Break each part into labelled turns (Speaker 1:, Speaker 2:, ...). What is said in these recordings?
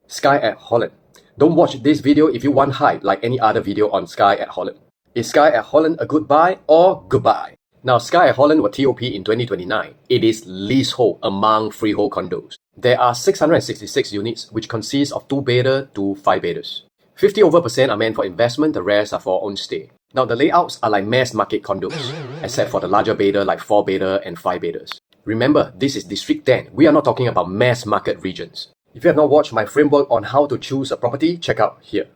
Speaker 1: Skye at Holland. Don't watch this video if you want hype like any other video on Skye at Holland. Is Skye at Holland a good buy or goodbye? Now, Skye at Holland was TOP in 2029. It is leasehold among freehold condos. There are 666 units, which consist of 2-bedder to 5-bedders. 50% are meant for investment, the rest are for own stay. Now, the layouts are like mass market condos, except for the larger bedder like 4-bedder and 5-bedders. Remember, this is District 10. We are not talking about mass market regions. If you have not watched my framework on how to choose a property, check out here.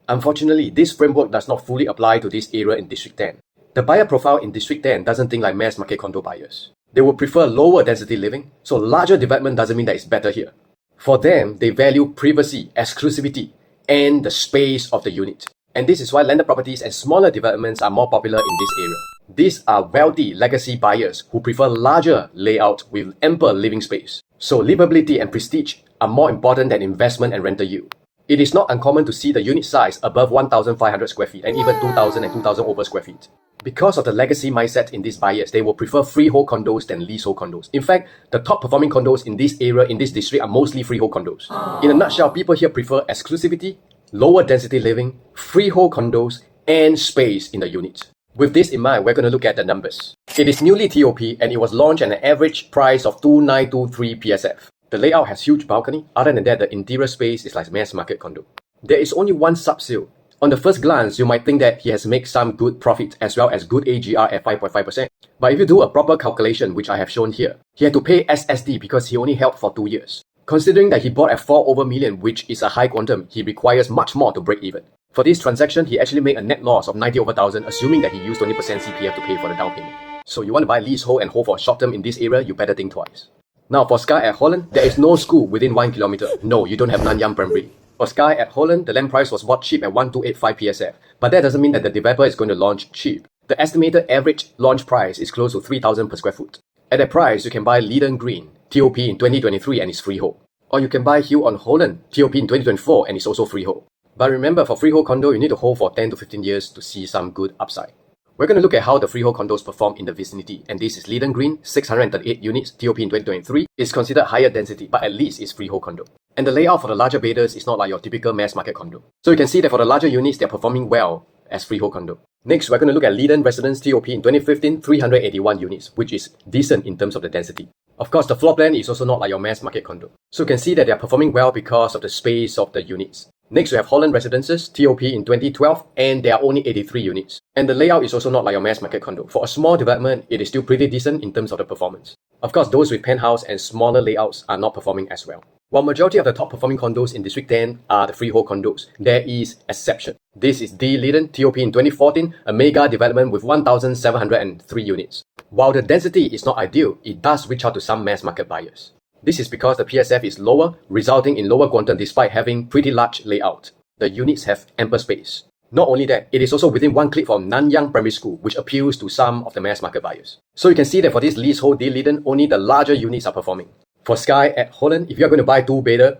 Speaker 1: Unfortunately, this framework does not fully apply to this area in District 10. The buyer profile in District 10 doesn't think like mass market condo buyers. They would prefer lower density living, so larger development doesn't mean that it's better here. For them, they value privacy, exclusivity, and the space of the unit. And this is why landed properties and smaller developments are more popular in this area. These are wealthy legacy buyers who prefer larger layout with ample living space. So livability and prestige are more important than investment and rental yield. It is not uncommon to see the unit size above 1,500 square feet and even 2,000 and 2,000 over square feet. Because of the legacy mindset in these buyers, they will prefer freehold condos than leasehold condos. In fact, the top performing condos in this area, in this district, are mostly freehold condos. In a nutshell, people here prefer exclusivity, lower density living, freehold condos, and space in the unit. With this in mind, we're going to look at the numbers. It is newly TOP and it was launched at an average price of 2,923 PSF. The layout has huge balcony. Other than that, the interior space is like mass market condo. There is only one sub-sale. On the first glance, you might think that he has made some good profit as well as good AGR at 5.5%. But if you do a proper calculation, which I have shown here, he had to pay SSD because he only held for 2 years. Considering that he bought at 4 over million, which is a high quantum, he requires much more to break even. For this transaction, he actually made a net loss of 90 over 1,000, assuming that he used 20% CPF to pay for the down payment. So you want to buy leasehold and hold for short term in this area, you better think twice. Now for Skye at Holland, there is no school within 1 kilometer. No, you don't have Nanyang Primary. For Skye at Holland, the land price was bought cheap at 1,285 PSF, but that doesn't mean that the developer is going to launch cheap. The estimated average launch price is close to 3,000 per square foot. At that price, you can buy Leiden Green, TOP in 2023 and it's freehold. Or you can buy Hill on Holland, TOP in 2024 and it's also freehold. But remember, for freehold condo, you need to hold for 10 to 15 years to see some good upside. We're going to look at how the freehold condos perform in the vicinity, and this is Leiden Green, 638 units, TOP in 2023. It's considered higher density, but at least it's freehold condo. And the layout for the larger bedders is not like your typical mass market condo. So you can see that for the larger units, they're performing well as freehold condo. Next, we're going to look at Leiden Residence TOP in 2015, 381 units, which is decent in terms of the density. Of course, the floor plan is also not like your mass market condo. So you can see that they're performing well because of the space of the units. Next, we have Holland Residences, TOP in 2012, and there are only 83 units. And the layout is also not like your mass market condo. For a small development, it is still pretty decent in terms of the performance. Of course, those with penthouse and smaller layouts are not performing as well. While majority of the top performing condos in District 10 are the freehold condos, there is exception. This is D Leiden, TOP in 2014, a mega development with 1,703 units. While the density is not ideal, it does reach out to some mass market buyers. This is because the PSF is lower, resulting in lower quantum despite having pretty large layout. The units have ample space. Not only that, it is also within 1 click from Nanyang Primary School, which appeals to some of the mass market buyers. So you can see that for this leasehold D Leiden, only the larger units are performing. For Skye at Holland, if you're going to buy 2-bedder,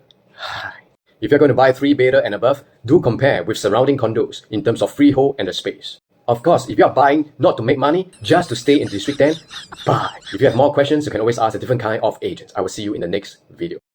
Speaker 1: if you're going to buy 3-bedder and above, do compare with surrounding condos in terms of freehold and the space. Of course, if you are buying not to make money, just to stay in District 10, buy. If you have more questions, you can always ask a different kind of agent. I will see you in the next video.